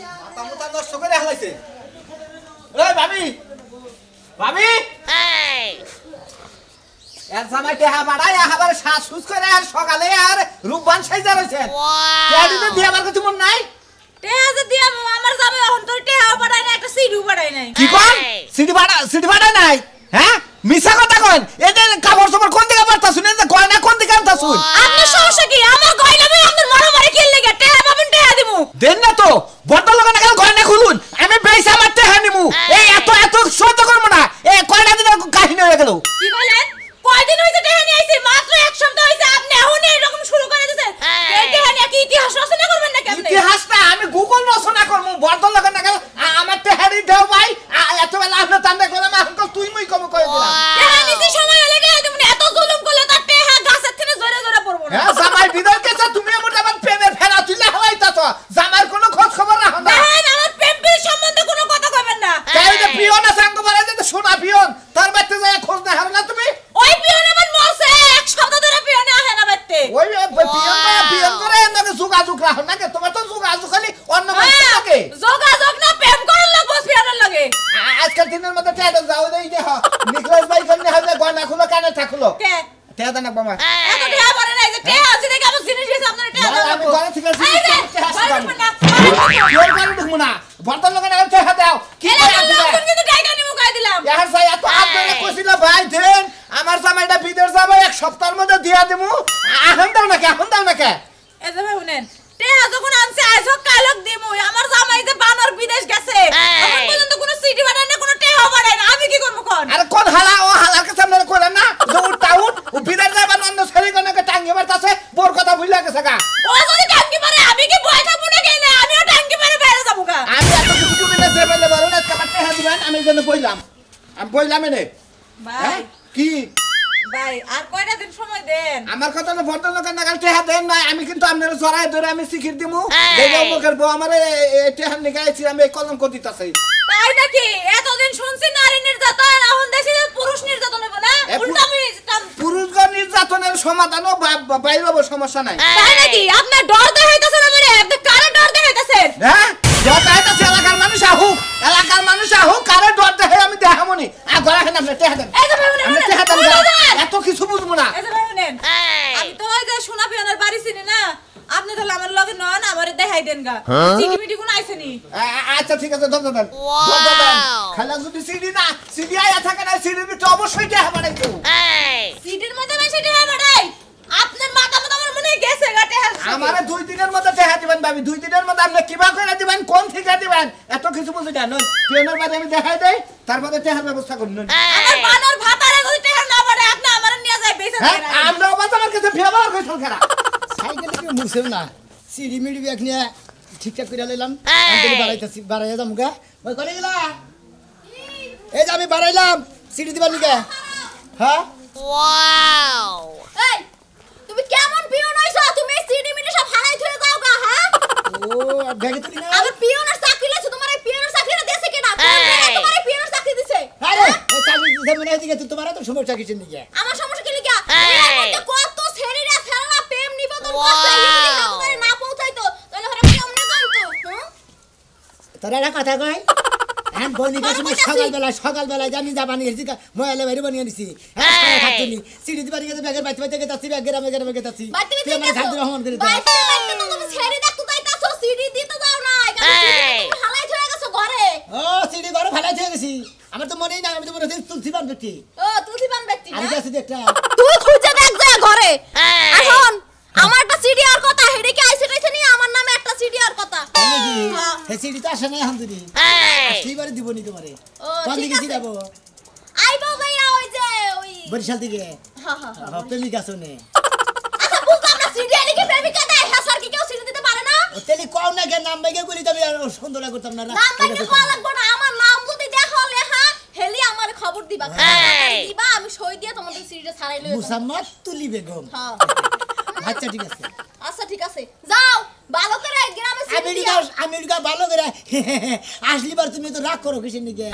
মাথা মুথা নষ্ট করে হালাইছে। এই ভাবি ভাবি এর সময় টেহা বাড়াই আবার শ্বাস সুস করে আর সকালে আর রূপবান সাইজা রইছেন। টেহা দিতে দিয়ে আমার কাছে মন নাই। টেহা যে দিয়া আমার যাবে এখন তোর টেহা বাড়াই না একটা সিডি বাড়াই নাই। কি কোন সিডি বাড়াই নাই? হ্যাঁ মিছা কথা কইন। এই যে কাপড় চোপড় কোন দিকে পারতা শুনেন যে গয়না কোন দিকে আনতা শুন। আপনার সমস্যা কি? আমার গয়না আমি আপনার মারামারি কি লাগা টেহা পাবেন টেহা দিমু। দেন না তো বড় লোক না গেল গয়না খুলুন আমি বেইসা আমার টেহা নিমু। এই এত সহ্য করব না। এই কয়টা দিন কাহিনী হয়ে গেল। কি বলেন? কয়দিন হইছে টেহা নিয়ে আইছি? মাত্র এক সপ্তাহ হইছে আপনি এখন এরকম শুরু করে দিয়েছেন। এই টেহা নিয়ে কি ইতিহাস রচনা করবেন না কেমনে? ইতিহাসটা আমি গুগল রচনা করব। বড় লোক না গেল আমার টেহারি দেও ভাই। এত বেলা আপনি তান্ডা করে না এখন তুই মুই কম কই দিলাম। টেহা নিতে সময় লাগে তুমি এত জুলুম করলে তার টেহা গাছের থেকে জোরে জোরে পড়বো না। হ্যাঁ জামাই বিদায় কেছে তুমি মোটা আমার প্রেমের ফেরা তুইলা হলাইতা তো জামাইর কোনো খোঁজ খবর রাখো না। দেখেন আমার প্রেমের সম্বন্ধে কোনো কথা কইবেন না। তাই যে পিয়ন সাঙ্গ বলে যে সোনা পিয়ন তার বাড়িতে যায় খোঁজ না হারো না তুমি। ওই পিয়ন আমার মরছে এক সপ্তাহ ধরে পিয়নে আসে না বাড়িতে। ওই পিয়ন করে নাকি যোগাযোগ রাখো না কে তোমার তো যোগাযোগ খালি অন্য মানুষের লাগে। যোগাযোগ না প্রেম করার লাগবো পিয়নের লাগে। আজকাল দিনের মধ্যে টেটা যাও দেই দেহ নিকলেশ ভাই কেমনে হবে গয়না খুলো কানে থাকলো কে টেটা না বাবা এত টেহা পারে না যে টেহা আছে দেখে আমার জিনিস দিয়েছে আপনার টেহা দাও। আমি ঘরে থেকে এই যে, টেহা ঘরে আসবাম ঢুকবেন না। পিয়ন করে ঢুকবো না বড় লোক না টেহা দাও কি এই করে যে, এখন কিন্তু টাকা নিমু কই দিলাম। ইয়ার ভাই এত আদরে কইছিল ভাই দেন আমার জামাইটা বিদেশ যাবে এক সপ্তাহের মধ্যে দিয়া দিমু এখন দাও না কে এই যে ভাই শুনেন টেহা যখন আনছে আজ হোক কাল হোক দিমু। আমার জামাই যে বানর বিদেশ গেছে এখন পর্যন্ত কোনো সিটি বানায় না কোনো টেহা বানায় না। আমি কি করব কোন? আরে কোন হালার কাছে আমরা কইলাম না যে উঠাউট ও বিদেশ যাবে অন্য ছেলে কোনকে টাঙ্গি মারতাছে বোর কথা ভুইলা গেছে গা। ও যদি টাঙ্কি মারে আমি কি বয় থাকবো না কেন? আমিও টাঙ্কি মারে বাইরে যাবো গা। আমি এত কিছু করি না সেবেলে বলো না কাটতে দিবেন আমি যেন কইলাম আমি কইলাম এনে ভাই কি ভাই আর কয়টা দিন সময় দেন। আমার কথা না বড় লোকের নাগাল টেহা দেন না আমি কিন্তু আপনার জড়াই ধরে আমি শিখির দিমু দেখো মুখের বউ আমারে টেহা নিগাইছি আমি কলম করে দিতাছি। তাই নাকি? এতদিন শুনছি নারী নির্যাতন এখন দেখি যে পুরুষ নির্যাতন হবে না। উল্টা আমি পুরুষগণ নির্যাতনের সমাধানও বাইরে সমস্যা নাই। তাই নাকি? আপনার ডর দেখাইতেছেন আমারে? আপনি কারে ডর দেখাইতেছেন? হ্যাঁ দেখাইতেছে এলাকার মানুষ আহুক কারে ডর দেখে আমি দেখামনি আর ঘরে খেন আপনি টেহা দেন এই যে ভাই শুনেন, আমি টেহা দেন শুনেন। এত কিছু বুঝবো না। এই যে ভাই শুনেন, আমি তো ওই যে সোনা পিয়নের বাড়ি চিনি না। আপনি তাহলে আমার লগে নন আমারে দেখাই দেন গা। সিটি মিটি কোন আইছেনি? আচ্ছা ঠিক আছে ধরতে দেন খালা যদি সিডি আয়া থাকে না সিডির ভিতরে অবশ্যই টেহা বানাইতো। সিটির মধ্যে না সেটা বাড়াই আপনার মাথা মতো আমার মনে গেছে গা টেহা। আমারে 2 দিনের মধ্যে টেহা দিবেন ভাবি 2 দিনের মধ্যে আপনি কিবা করে দিবেন কোন ঠিকা দিবেন এত কিছু বুঝি না নয় পিয়নের বাড়ি আমি দেখাই দেই তারপরে টেহার ব্যবস্থা করুন। আমার বানর ভাতারে যদি টেহা না বাড়ায় আপনি আমারে নিয়ে যাই বেঁচে হ্যাঁ থাকেন। আমরা অবাক আমার কাছে ফেভার কইছল খেলা সাইকেল কি মুছেও না সিডি মিডি ব্যাগ নিয়ে ঠিকঠাক করে লইলাম বাড়াইয়া যাম গা ওই করে গেলা এই যে আমি বাড়াইলাম সিডি দিবার নিকে। হ্যাঁ এই তুমি কেমন পিয়ন হইছো? তুমি সিডি মিটি সব হারাই ধরে যাও গা। হ্যাঁ ও ব্যাগে তুলি না আমি পিয়নের চাকরি লইছো। তোমার এই পিয়নের চাকরিটা দেছে কেনা? তোমার এই পিয়নের চাকরি দিছে। আরে এই চাকরি দিতে মনে হইছে তো তোমার তো সমস্যা কিছু নিকে আমার সমস্যা কি লিগা? এর কত ছেড়িরা ফেলা প্রেম নিবেদন করছে এই তোমারে না পৌঁছাইতো তাহলে হরে কেমনে জানতো? হ্যাঁ তোরা একটা কথা কই হ্যাঁ বনিকা সময় সকালবেলা জানি যাবানি এসি মোবাইলে বাইরে বানিয়ে নিছি হ্যাঁ খাচ্ছিনি সিডি দিবার গেছে ব্যাগের বাইতে গেতাছি গ্রামে গেতাছি তুই আমার খাদ্য রহমান করে দে বাইতে তো তুমি ছেড়ি দেখতে যাইতাছো সিডি দিতে যাও না তুমি হালাই ধরে গেছো ঘরে। ও সিডি ঘরে ভালাই হয়ে গেছি আমার তো মনেই না আমি তো মনে হচ্ছে তুলসী বান ব্যক্তি ও তুলসী পান ব্যক্তি না আমি কাছে একটা তুই খুঁজে দেখ যা ঘরে। এখন আমার একটা সিডি আর কথা হেডে কি আইছে টাইছে নি আমার নামে একটা সিডি আর কথা। হে সিডি তো আসে না হামদুরি সেইবারে দিবনি তোমারে ও, কোন ঠিক দিকে আছে। যাবো আইবো ভাইয়া ওই যে ওই বরিশাল থেকে হ্যাঁ হ্যাঁ প্রেমিকা শুনে আচ্ছা বুঝলাম না সিডি আইলে কি প্রেমিকা দেয়? হ্যাঁ স্যার কি কেউ সিডি দিতে পারে না? ও তেলি কও না কে নাম বাইকে করি তবে সুন্দর করতাম না নাম বাইকে কল লাগবো না। আমার নাম যদি দেখা লেখা হেলি আমার খবর দিবা। দিবা আমি সই দিয়ে তোমাদের সিডিটা ছাড়াই লই। মুসাম্মদ তুলি বেগম হ্যাঁ আচ্ছা ঠিক আছে আচ্ছা ঠিক আছে যাও ভালো করে গ্রামে সিডি দিও। আমেরিকা ভালো করে আসলিবার তুমি তো রাগ করো কিসের নিকে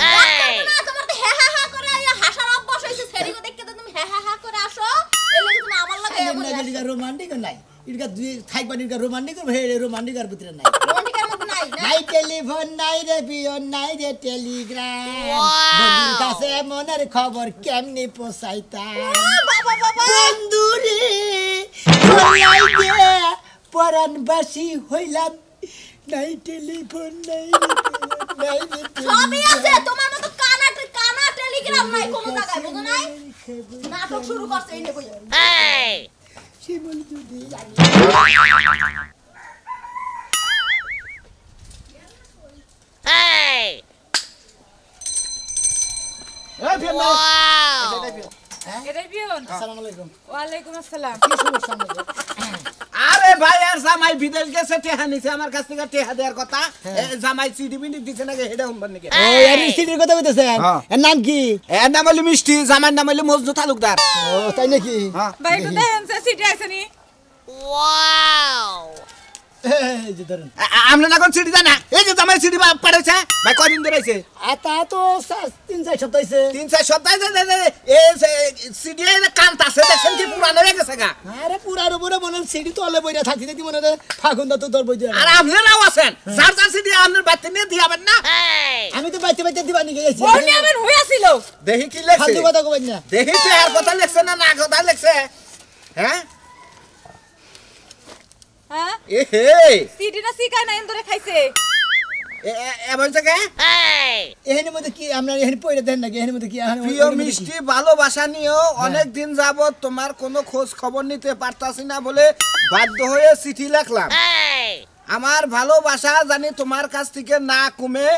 না তোমার তো হ্যাঁ হ্যাঁ হ্যাঁ করে হাসার অভ্যাস হইছে। সেরিগো দেখতে তো তুমি হ্যাঁ হ্যাঁ হ্যাঁ করে আসো এলে তুমি আমার লাগে রোমান্টিক নাই এটা থাকবা রোমান্টিক হে রোমান্টিক আর ভিতরে নাই রোমান্টিকের মধ্যে নাই টেলিফোন নাই রে পিয়ন নাই রে টেলিগ্রাম বন্ধুর কাছে মনের খবর কেমনি পৌঁছাইতাম বন্ধু রে বলাই দে পরাণবাসী হইলাম নাই টেলিফোন নাই রে সবই আছে তোমার মতো কানা টেলিগ্রাম নাই কোন জায়গায় বুঝো নাই নাটক শুরু করছে এই কই এই শিমুল দুদি এই ওয়াও এটাই পিয়ন আসসালামু আলাইকুম ওয়ালাইকুম আসসালাম কি সমস্যা আপনাদের আরে ভাই আর জামাই বিদেশ গেছে টেহা নিছে আমার কাছ থেকে টেহা দেওয়ার কথা জামাই সিডি বিডি দিছে নাকি হেডা উম্বার নাকি ও এর সিটির কথা কইতেছেন এর নাম কি এর নাম হলো মিষ্টি জামাইর নাম হলো মজনু তালুকদার ও তাই নাকি ভাই একটু দেখেন সিটি আইছনি ওয়াও এই যে ধরুন আমরা না কোন সিডি জানা এই যে জামাই সিডি পাঠাইছে ভাই কদিন ধরে আইছে আতা তো 3-4 সপ্তাহ হইছে 3-4 সপ্তাহ এই সিডি এর কান্ত আছে দেখেন কি পুরানো হয়ে গেছে গা আরে পুরার উপরে মনে সিডি তো অলে বইরা থাকি দিতি মনে ফাগুন দা তো দর বই দিয়া আর আপনারাও আছেন চার সিডি আপনার বাড়িতে নিয়ে দিয়াবেন না আমি তো বাইতে বাইতে দিবা নিয়ে গেছি ওর নিয়মের হইয়াছিল দেখি কি লেখছে ফালতু কথা কইবেন না দেখি তো আর কথা লেখছে না কথা লেখছে হ্যাঁ হ্যাঁ এ হে সিটি না সিকা না এন্দরে খাইছে এ বলছে কে এখানের মধ্যে কি আমরা এখানে পয়রা দেন নাকি এখানের মধ্যে কি প্রিয় মিষ্টি ভালোবাসা নিয়েও অনেক দিন যাবত তোমার কোনো খোঁজ খবর নিতে পারতাছি না বলে বাধ্য হয়ে চিঠি লিখলাম আমার ভালোবাসা জানি তোমার কাছ থেকে না কমে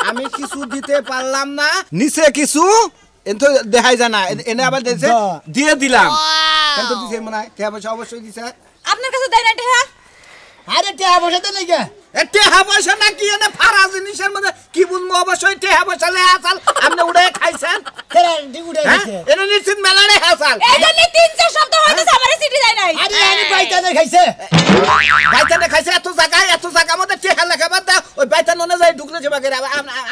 আমি কিছু দিতে পারলাম না নিচে কিছু এতো দেখাই জানা এনে আবার দিয়েছে দিয়ে দিলাম কিন্তু দিছে মনে হয় কে পয়সা অবশ্যই দিছে আপনার কাছে দেয় না টেহা আরে টেহা পয়সা তো নাই গে টেহা পয়সা না কি এনে ফারা জিনিসের মধ্যে কি বুঝবো অবশ্যই টেহা পয়সা লে আসাল আপনি উড়ে খাইছেন কেরা দি উড়ে গেছে এটা নিশ্চিত মেলারে হাসাল এই জন্য 3-4 সপ্তাহ হইছে আমারে সিটি দেয় নাই আরে আমি বাইতানে খাইছে বাইতানে খাইছে এত জায়গা মধ্যে টেহা লেখা বাদ দাও ওই বাইতান মনে যায় ঢুকলে যাবা করে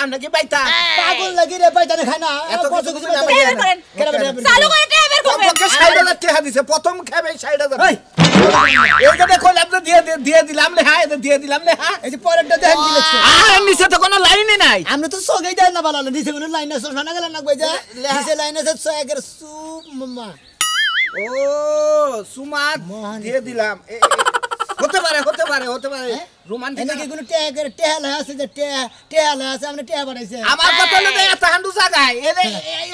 আমরা কি বাইতা পাগল লাগি রে বাইতানে খায় না এত কত কিছু কিছু না বাইতানে করেন কেরা বাইতানে চালু করে টেহা বের করবেন কমপক্ষে 60,000 টেহা দিছে প্রথম খাবে 60,000 এই এইটা দেখো আপনি দিয়ে দিলাম লে হ্যাঁ দিয়ে দিলাম লে হ্যাঁ এই যে পরেরটা দেখেন কি লিখছে আর নিচে তো কোনো লাইনই নাই আমরা তো সগাই দেন না ভালো নিচে কোনো লাইন আছে শোনা গেল না কই যা নিচে লাইন আছে সয়াগের সু মামা ও সুমাত দিয়ে দিলাম হতে পারে রোমান্টিক এনে কি কোনো টেহা আছে যে টেহা আছে আমরা টেহা বানাইছে আমার কথা হলো যে এত হান্ডু জায়গায়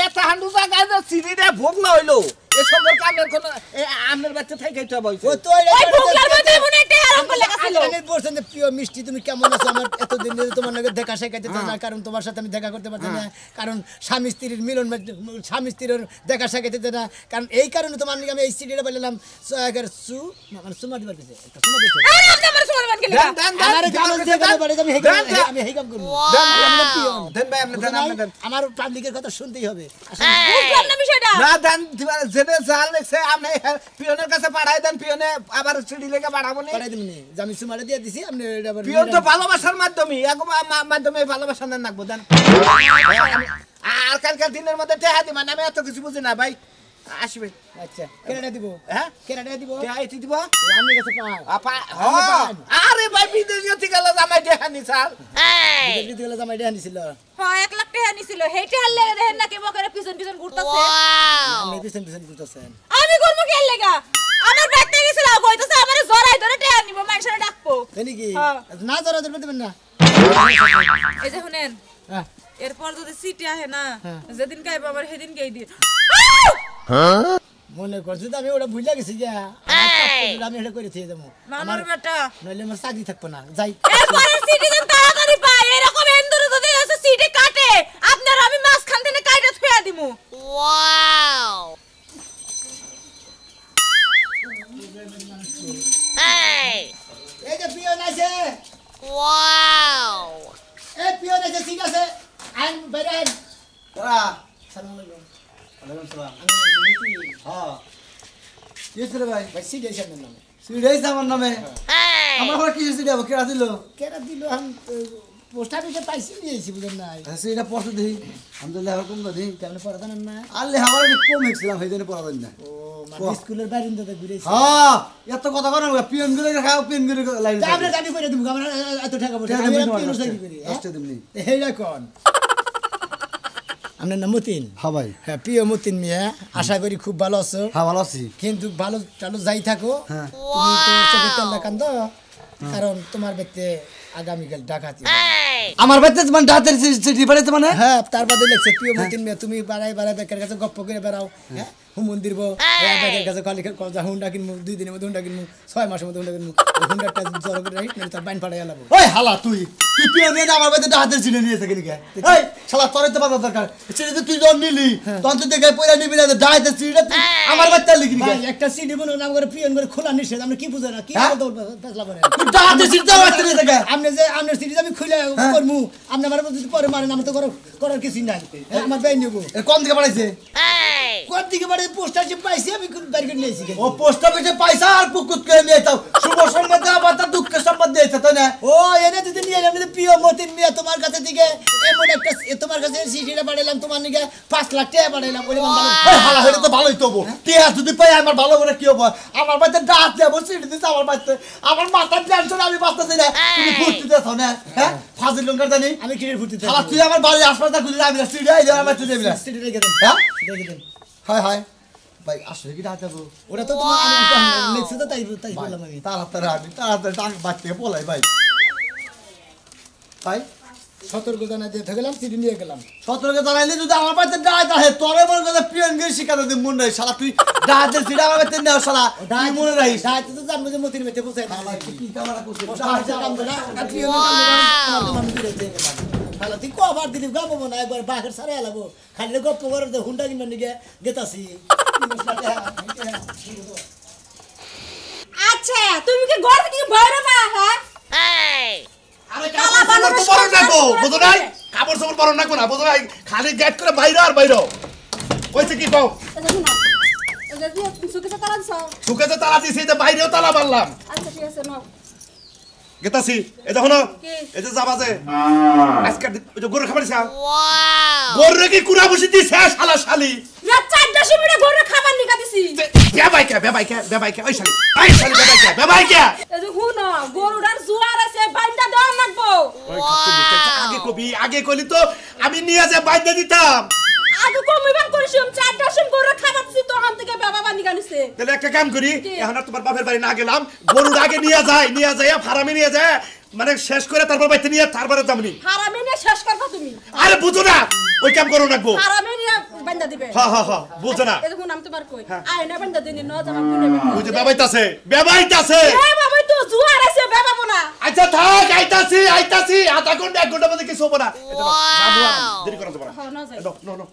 এত হান্ডু জায়গায় যে সিঁড়িটা ভোগলা হইলো এ সম্পর্কে আপনার কোনো আপনার বাচ্চা থাই খাইতে হবে ও তো ওই ভোগলার মধ্যে মনে টেহা রকম লেখা ছিল আমি বলছেন যে প্রিয় মিষ্টি তুমি কেমন আছো আমার এতদিন ধরে তোমার লগে দেখা শেখাইতে চাই না কারণ তোমার সাথে আমি দেখা করতে পারছি না কারণ স্বামী স্ত্রীর মিলন স্বামী স্ত্রীর দেখা শেখাইতে চাই না কারণ এই কারণে তোমার আমি এই সিডিটা বললাম সয়াগের সু মানে সুমা দিবার কাছে একটা সুমা দিতে আরে আপনি আমার সুমন কে লেখা আমার কাগজ দিয়ে গেলে বাড়ি আমি হেই কাম করব দেন ভাই আপনি দেন আমার পাবলিকের কথা শুনতেই হবে বুঝলাম না বিষয়টা না দেন জেনে জাল লেখছে আপনি পিয়নের কাছে পাঠাই দেন পিয়নে আবার সিঁড়ি লেগে পাঠাবো নি পাঠাই দিমনি যে আমি সুমারে দিয়ে দিছি আপনি এটা আবার পিয়ন তো ভালোবাসার মাধ্যমে মাধ্যমে ভালোবাসা দেন রাখবো দেন আর কালকার দিনের মধ্যে টেহা দিবা আমি এত কিছু বুঝি না ভাই আসবে আচ্ছা কেনাটা দিব হ্যাঁ কেনাটা দিব টেহা এটি দিব আমি কাছে পাই আরে ভাই বিদেশ গেছি গেল জামাই টেহা নি স্যার বিদেশ গেলে জামাই এটা আনিছিল হ্যাঁ 1 লাখ টাকা নিছিল হেইটা আর লেগে দেখেন না কেমন করে পিছন পিছন ঘুরতাছে আমি পিছন পিছন ঘুরতেছেন আমি করব কি আর লেগা আমার বাইতে গেছিল কইতাছে আমারে জড়াই ধরে টাকা নিব মানুষের ডাকবো জানি কি হ্যাঁ। না ধরা ধরবে দেবেন না এই যে শুনেন হ্যাঁ এরপর যদি সিটি আহে না যেদিন গাইব আমার সেদিন গাই দিই মনে করছি তো আমি ওটা ভুলে গেছি গিয়া আমি এটা করে দিয়ে দেবো মামার বেটা নইলে আমার চাকরি থাকবো না যাই এরপর সিটি যেন তাড়াতাড়ি পাই এরকম এন্দুরে যদি আছে সিটি কাটে আপনার আমি মাঝখান থেকে কাইটা থুয়া দিমু ওয়াও এই যে পিয়ন আছে ওয়াও এই পিয়ন আছে ঠিক আছে আইন বেরেন তোরা আসসালামু আলাইকুম ওয়ালাইকুম সালাম আমি মিটি হ্যাঁ ইসরে ভাই ভাই সিডি আছে আমার নামে সিডাইছ আমার নামে আমার ঘরে কি সিডি হবে কেডা দিল কেরা দিল আমি পোস্ট অফিসে পাইছি নিয়েছি বুঝেন নাই আচ্ছা এটা পড়তে দেই আমি তো লেখা কম দিই কেমন পড়া জানেন না আলে আমার একটু কম হয়েছিলাম সেই জন্য পড়া দেন না ও মানে স্কুলের বারিন্দাতে ঘুরেছি হ্যাঁ এত কথা করেন পিএন গুলো খাও পিএন গুলো লাইন আমরা জানি করে দিব আমরা এত টাকা পয়সা আমি পিনো সাইকেল করি দশটা দিমনি এইটা কোন আপনার নাম মতিন হ্যাঁ ভাই হ্যাঁ প্রিয় মতিন মিয়া আশা করি খুব ভালো আছো হ্যাঁ ভালো আছি কিন্তু ভালো চালু যাই থাকো হ্যাঁ তুমি তো চোখে তেল কান্দ কারণ তোমার ব্যক্তি আগামীকাল ডাকাতি আমার বাড়িতে মানে ডাতের চিঠি পাঠাইতে মানে হ্যাঁ তার বাদে লেখছে প্রিয় মতিন মিয়া তুমি বাড়াই বাড়াই বেকার কাছে গপ্প করে বেড়াও হ্যাঁ মন্দির বেকার কাছে খালি হুন্ডা কিনবো 2 দিনের মধ্যে হুন্ডা কিনবো 6 মাসের মধ্যে হুন্ডা কিনবো হুন্ডাটা জড়ো করে রাখি তার বাইন ফাটাই আলাবো ওই হালা তুই পিএন নিয়ে আমার বাড়িতে ডাতের চিঠি নিয়েছে কেন কে এই শালা তোর তো পাতা দরকার চিঠি তুই জন নিলি তখন তুই দেখে পয়লা নিবি না ডাতের চিঠিটা আমার বাড়িতে লিখি ভাই একটা সিডি বনো নাম করে পিয়ন করে খোলা নিষেধ আমরা কি বুঝা না কি বলতে ফেসলা করে তুই ডাতের চিঠি আমার বাড়িতে নিয়ে থাকে আপনি যে আপনার সিডি আমি খুলে করমু আপনি আমার যদি পরে মারেন আমি তো করার কিছু নাই আমার বেই নেব কোন থেকে পাঠাইছে কোন দিকে বাড়ি পোস্টার যে পাইছি আমি বাইরে করে নিয়েছি ও পোস্ট অফিসে পয়সা আর পুকুত করে নিয়ে যাও শুভ সম্বন্ধে আবার তার দুঃখের সম্বন্ধে দিয়েছে তাই না ও এনে যদি নিয়ে এলাম প্রিয় মতিন মিয়া তোমার কাছে থেকে এমন একটা তোমার কাছে সিডিটা পাঠাইলাম তোমার নিকে 5 লাখ টাকা পাঠাইলাম ওই হালা হইলে তো ভালোই তো টিয়া যদি পাই আমার ভালো করে কি হবে আমার বাড়িতে ডাক দেবো সিটি দিতে আমার বাড়িতে আমার মাথার টেনশন আমি বাঁচতেছি না তুমি ফুর্তি দেছ না হ্যাঁ ফাজিল লঙ্কার জানি আমি কিনে ফুটিতে হালা তুই আমার বাড়ি হাসপাতাল খুঁজে আমি সিটি আই আমার তুই দেবি না সিডি রেখে দেন হ্যাঁ রেখে দেন হাই হাই ভাই আসলে কি ডাক দেবো ওটা তো তোমার আমি লিখছি তো তাই বললাম আমি তাড়াতাড়ি ডাক বাচ্চা পলাই ভাই ভাই সতর্কতা না দিয়ে থাকলাম সিডি নিয়ে গেলাম সতর্কে জানাইলে যদি আমার বাড়িতে ডাক আসে তোরে মনে করে পিয়নগিরি শিখাতে দিন মনে হয় শালা তুই ডাকের সিটি আমার বাড়িতে নেও শালা তুই মনে রাখিস দায়িত্ব তো জানবো যে মতির বেঁচে বসে কি ক্যামেরা করছিস তাহলে তুই কবার দিলি গাবো না একবার বাঘের সারে এলাবো খালি গপ্প করে হুন্ডা কিনবার নিকে গেতাছি আচ্ছা তুমি কি ঘর থেকে বাইরে পা হ্যাঁ আরে কাপড় তো বড় না গো বুঝো নাই কাপড় সবর বড় না গো না বুঝো নাই খালি গেট করে বাইরে আর বাইরে কইছে কি কও আচ্ছা শুনো এটা কি সুকেতে তালা দিছো সুকেতে তালা দিছি তো বাইরেও তালা মারলাম আচ্ছা ঠিক আছে নাও গেতাছি এই দেখো না কি? এই যে যাবা যে আজকে ওই যে গরু খাবার চাও গরু কি কুড়া বসে দিছে শালা শালি রাত 4টার সময় ঘরে খাবার নিকা দিছি বেবাইকে ওই শালি বেবাইকে এই যে হুনো গরুটার জোয়ার আছে বাইন্দা দেওয়া লাগবো ওই আগে কইলি তো আমি নিয়ে যে বাইন্দা দিতাম আগে কমিবান করিসম 4টার সময় ঘরে খাবার দিছি তো হাম থেকে বাবা বানি গানিছে তাহলে একটা কাম করি এখন আর তোমার বাপের বাড়ি না গেলাম গরুর আগে নিয়ে যায় ফার্মে নিয়ে যায় মানে শেষ করে তারপর বাইতে নিয়ে তারপরে যামনি হারামে নিয়ে শেষ করবা তুমি আরে বুঝো না ওই কাম করো রাখবো হারামে নিয়ে বান্দা দিবে হ্যাঁ বুঝো না এই দেখুন আমি তোমার কই আয় না বান্দা দিনি ন জামা কোনে ওই যে বেবাইতাছে এ বাবা তো জোয়ার আছে বাবা না আচ্ছা থাক আইতাছি আধা ঘন্টা 1 ঘন্টা মধ্যে কিছু হবে না দেরি করো তোমরা হ্যাঁ না যাই নো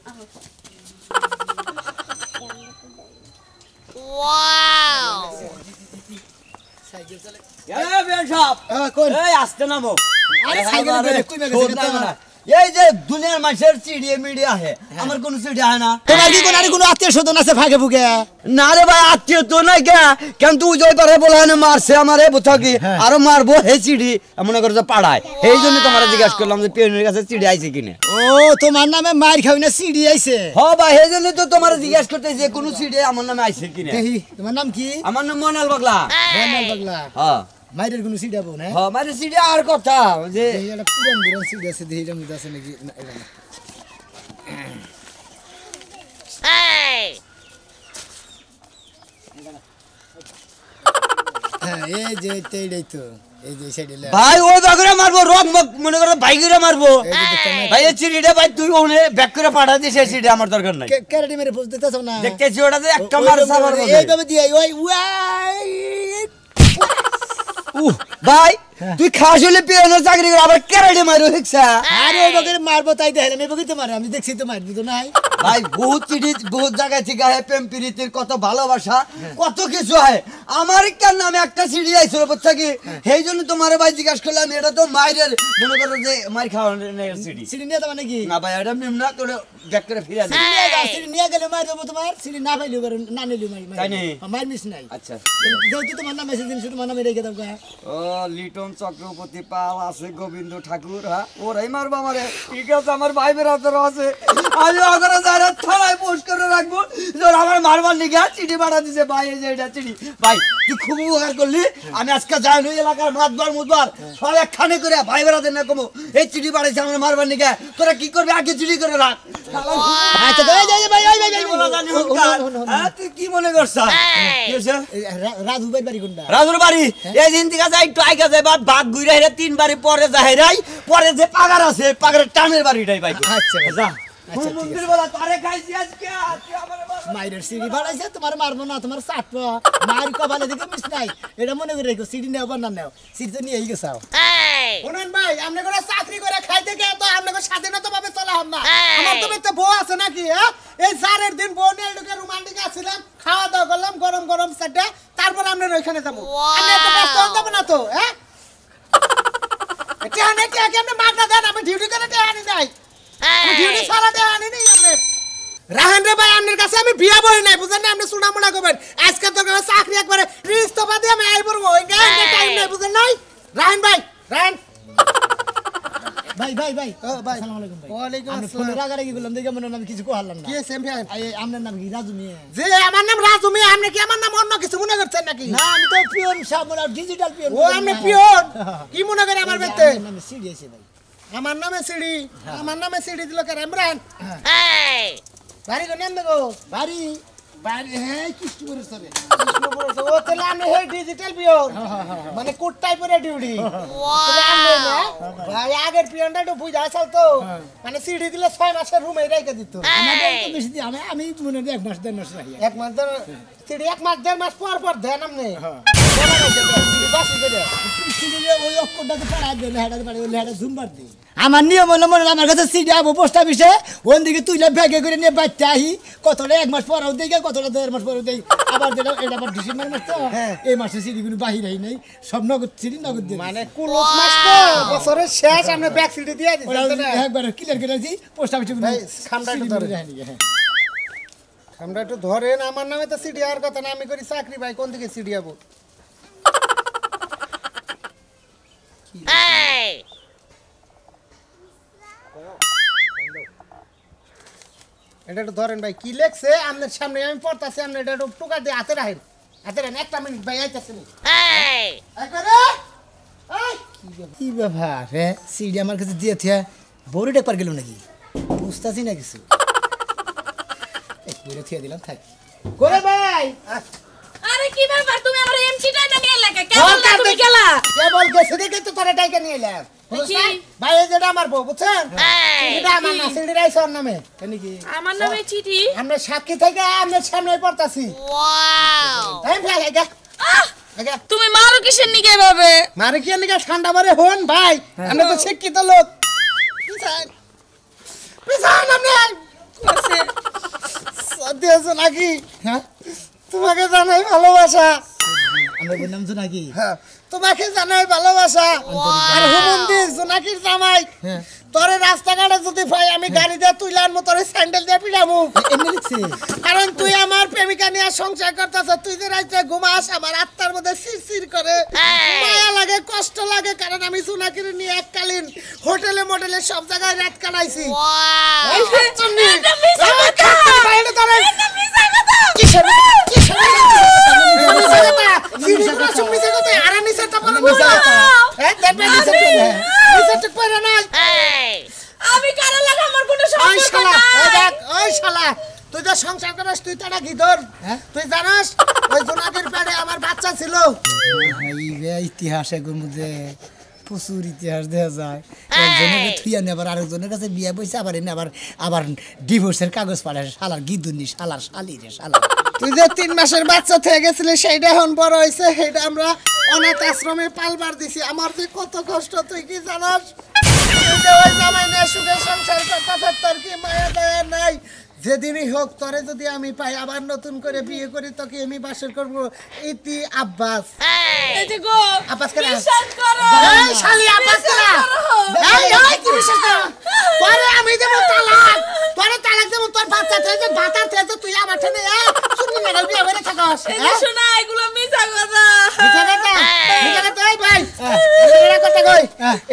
এই যে দুনিয়ার মানুষের চিড়িয়ে মিডিয়া আহে আমার কোন চিড়িয়া হয় না তোমার কি কোনো আত্মীয় স্বজন আছে ভাগে ভুগে না রে ভাই আত্মীয় তো নাই কে কিন্তু ওই পারে বলে মারছে আমারে বুঝছো কি আরো মারবো হে চিড়ি মনে করে যে পাড়ায় এই জন্য তোমার জিজ্ঞাসা করলাম যে পিয়নের কাছে চিড়ি আইছে কিনে ও তোমার নামে মার খাবি না সিডি আইছে হ ভাই এই জন্য তো তোমার জিজ্ঞাসা করতে যে কোন চিড়ি আমার নামে আইছে কিনে তোমার নাম কি আমার নাম মনাল পাগলা বনাল পাগলা হ্যাঁ মাইরের কোনো সিডি আবো না হ্যাঁ মানে চিড়ি আর কথা যে এটা পুরান পুরান সিডি আছে দেখি এটা মধ্যে আছে নাকি না এটা না হ্যাঁ এই যে এইটাই তো এই যে সাইডে ভাই ওই বাগরে মারবো রক মনে করো ভাই করে মারবো ভাই এই চিড়িটা ভাই তুই ওনে ব্যাক করে পাঠা দিস এই চিড়ি আমার দরকার নাই ক্যারেটে মেরে পোজ দিতেছ না দেখতেছি ওটা যে একটা মার সাবার বলে এইভাবে দিয়ে ওই ভাই তুই খাস হলে পিয়নের চাকরি করে আবার ক্যারেটে মারো হিকসা আরে ওই বাগরে মারবো তাই দেখলাম এই বাগরে তো মারে আমি দেখছি তো মারবি তো নাই ভাই বহুত চিঠি বহুত জায়গায় থেকে আহে প্রেম প্রীতির কত ভালোবাসা কত কিছু হয় আমার কেন নামে একটা সিঁড়ি আইছিল বুঝছা কি সেই জন্য তোমার ভাই জিজ্ঞাসা করলাম এটা তো মায়ের মনে করো যে মার খাওয়ানোর সিঁড়ি সিডি নিয়ে যাবা নাকি না ভাই এটা নিম না তোরে ব্যাক করে ফিরে আসি সিডি নিয়ে গেলে মার দেবো তোমার সিডি না পাইলে না নিলে তাই নি? মার মিস নাই আচ্ছা যেহেতু তোমার নাম এসে দিন শুধু তোমার নামে রেখে দাও ও লিটন চক্রবর্তী পাল আছে, গোবিন্দ ঠাকুর, হ্যাঁ ওরাই মারবো আমারে। ঠিক আছে, আমার ভাই বেরাতের আছে, আমি ওখানে যারা থানায় পোস্ট করে রাখবো যে ওরা আমার মারবার লিগে চিঠি পাঠা দিছে। ভাই এই যে এটা চিঠি, ভাই তুই খুব উপকার করলি। আমি আজকে যাই ওই এলাকার মাতবার মুতবার সব একখানে করে ভাই বেরাতে না কমো এই চিঠি পাঠাইছে আমার মারবার লিগে। তোরা কি করবি আগে চিঠি করে রাখ। আচ্ছা তুই কি মনে করছ? রাজু ভাই বাড়ি কোনটা? রাজুর বাড়ি এই দিন থেকে যাই একটু আগে যাই বাদ ঘুরে হেরে 3 বাড়ি পরে যাই রাই পরে যে পাগার আছে পাগারের টানের বাড়িটাই ভাই। আচ্ছা যা আচ্ছা, ঠিক মন্দির বলা তোরে খাইছি আজকে তুই আমারে মার। মাইরের সিঁড়ি বাড়াইছে, তোমার মারবো না, তোমার চাটবো। মায়ের কপালে দিকে মিস নাই, এটা মনে করে রেখো। সিঁড়ি নেও বা না নেও, সিঁড়ি তো নিয়েই গেছাও। শুনুন ভাই, আপনি করে চাকরি করে খাইতে গিয়ে তো আপনাকে স্বাধীনতা ভাবে চলা হন না। আমার তো বেতে বউ আছে নাকি? হ্যাঁ, এই 4 দিন বউ নিয়ে ঢুকে রোমান্টিক আসছিলাম, খাওয়া দাওয়া করলাম গরম গরম সেটা, তারপর আপনার ওইখানে যাবো। আমি এত ব্যস্ত হতে যাবো না তো। হ্যাঁ, এটা অনেক কি আপনি মাগনা দেন, আমি ডিউটি করে আনি নাই, আমি ডিউটি সারা দিয়ে আনি নি। আপনি রাহান রে ভাই, আপনার কাছে আমি বিয়া বই নাই, বুঝেন না? আপনি সুনা মুনা করবেন আজকে তো চাকরি একবারে ইস্তফা দিয়ে আমি আই পড়বো, ওই টাইম নাই, বুঝেন নাই? রাহান ভাই, রাহান ভাই ভাই ভাই ও ভাই, আসসালামু আলাইকুম ভাই। ওয়ালাইকুম আমি আসসালাম। ফোনে রাগারাগি করলাম দেখে মনে আমি কিছু কহালাম না। কি চ্যাম্পিয়ন? আপনার নাম কি? রাজু মিয়া? যে আমার নাম রাজু মিয়া, আপনি কি আমার নাম অন্য কিছু মনে করছেন নাকি? না, আমি তো পিয়ন সাহেব, ডিজিটাল পিয়ন। ও আপনি পিয়ন, কি মনে করে আমার বেতে? আমার নামে সিঁড়ি আছে ভাই। আমার নামে সিঁড়ি, আমার নামে সিঁড়ি দিল কে? ইমরান বাড়ি কোন নাম দেখো? বাড়ি বাড়ি হ্যাঁ কৃষ্ণপুরের সরে। ও তাহলে আমি হেই ডিজিটাল পিয়ন, মানে কোট টাইপের ডিউটি। তাহলে আমি না ভাই আগের পিয়নটা একটু বুঝা আসল তো, মানে সিঁড়ি দিলে 6 মাসের রুমে রেখে দিত। আমাদের তো বেশি দিন, আমি মনে হয় 1 মাস 1.5 মাস রাখি। 1 মাস ধরে সিঁড়ি 1 মাস 1.5 মাস পর পর দেন আপনি। ওই অক্ষরটাকে পাড়ায় দেন, হেডাতে পাড়ে, ওই হেডা জুমবার দিই। আমার নিয়ম হলো মনে হয় আমার কাছে সিটি আবো পোস্ট অফিসে, ওন দিকে তুইলে ব্যাগে করে নিয়ে বাচ্চা আহি, কতটা 1 মাস পরেও দেই, কতটা 1.5 মাস পরেও দেই। আবার যেটা এটা আবার ডিসেম্বর মাস তো, এই মাসে সিটিগুলো বাহির হয় নাই, সব নগদ সিটি নগদ দিয়ে মানে কুলস মাস তো বছরের শেষ, আমরা ব্যাক সিটি দিয়ে দিছি না। একবার ক্লিয়ার করে দিই পোস্ট অফিসে। ভাই, খামটা একটু ধরে। আমরা একটু ধরেন, আমার নামে তো সিডি আর কথা না, আমি করি চাকরি ভাই, কোন দিকে সিডি আবো? এটা একটু ধরেন ভাই, কি লেখছে আপনার সামনে আমি পড়তাছি, আপনি এটা একটু টুকা দিয়ে হাতে রাখেন, হাতে রাখেন। 1 মিনিট ভাই, আইতাছি নি। একবারে এই কি ব্যাপার? হ্যাঁ, সিডি আমার কাছে দিয়ে থিয়া বড়ি ডেকবার গেল নাকি? বুঝতেছি না কিছু। এক বড়ি থিয়া দিলাম, থাক। করে ভাই, আরে কি ব্যাপার, তুমি আমার এমসিটা না নিয়ে লাগা কেমন না তুমি গেলা? কেবল গেছে দেখে তো তোরা ডাইকে নিয়ে এলাম। বুঝছেন ভাই, এই যেটা আমার বউ, বুঝছেন? এটা আমার না, সিডি রাইছে ওর নামে। কেন কি? আমার নামে চিঠি? আমরা সাক্ষী থেকে আপনার সামনে পড়তাছি। তাই ভাই, আগে আগে তুমি মারো কিসের নিকে ভাবে? মারে কি নিকা ঠান্ডা মারে হন ভাই, আমরা তো শিক্ষিত লোক। পিছান পিছান, আপনি সত্যি আছে নাকি? হ্যাঁ, তোমাকে জানাই ভালোবাসা। আমরা বললাম তো নাকি? হ্যাঁ, তোমাকে জানাই ভালোবাসা। আর হুমন্দি জোনাকির জামাই, হ্যাঁ। তোরে রাস্তাঘাটে যদি ভাই আমি গাড়ি দিয়ে তুইলে আনবো, তোরে স্যান্ডেল দিয়ে পিড়াবো। এমনি লিখছে? কারণ তুই আমার প্রেমিকা নিয়ে সংসার করতেছ, তুই যে রাইতে ঘুমাস আমার আত্মার মধ্যে শিরশির করে, মায়া লাগে, কষ্ট লাগে। কারণ আমি জোনাকির নিয়ে এককালীন হোটেলে মোটেলে সব জায়গায় রাত কাটাইছি। এই হচ্ছন্নি। এটা মিছা কথা। বাইরে দাঁড়ান। এটা মিছা কথা। কিসের কিসের মিছা কথা? সিঁড়ি করে সব মিছা কথা। আর মিছাটা বলে মিছা কথা। এই দেখবে মিছা কথা। মিছা ঠিক করে নাই। আমি কারো লাগে আমার কোনো ওই সম্পর্ক শালা, এই নাই। দেখ, ওই শালা, তুই যে সংসার করিস তুই তারা গিদর। তুই জানাস ওই জোনাকির পেটে আমার বাচ্চা ছিল। ইতিহাস এগুলোর মধ্যে প্রচুর ইতিহাস দেখা যায়। একজনের থুইয়া নিয়ে আবার আরেকজনের কাছে বিয়ে বসে, আবার এনে আবার আবার ডিভোর্সের কাগজ পাঠায়। শালার গিদুনি, শালার শালি রে শালা। তুই যে 3 মাসের বাচ্চা থেকে গেছিলি, সেইটা এখন বড় হয়েছে, সেইটা আমরা অনাথ আশ্রমে পালবার দিছি। আমার যে কত কষ্ট তুই কি জানাস? তুই যে ওই জামাই নিয়ে সুখে সংসার করতেছ, তোর কি মায়া দয়া নাই? যেদিনই হোক তোরে যদি আমি পাই, আবার নতুন করে বিয়ে করি, তোকে আমি বাসর করবো। ইতি আব্বাস। এই যে গো, আব্বাস কেনা? বিশ্বাস করো। এই শালি আব্বাস কেনা? এই এই কি বিশ্বাস কর? তোরে আমি দেব তালাক, তোরে তালাক দেব। তোর বাচ্চা থেকে ভাতার থেকে তুই আমার ঠেনে শুনবি না, বিয়ে করে থাকস। এই যে শোনা, এগুলো মিছা কথা। মিছা কথা, মিছা কথা। এই ভাই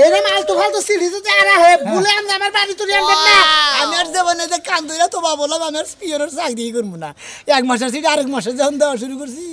এরকম আলতু ফালতু সিঁড়ি যদি আর হে বলে আমি আমার বাড়ি তুলে আনবেন না আমি আর জীবনে যে কান ধরে তোমা বললাম আমি আর পিয়নের চাকরি করবো না 1 মাসের সিটি আরেক মাসে যখন দেওয়া শুরু করছি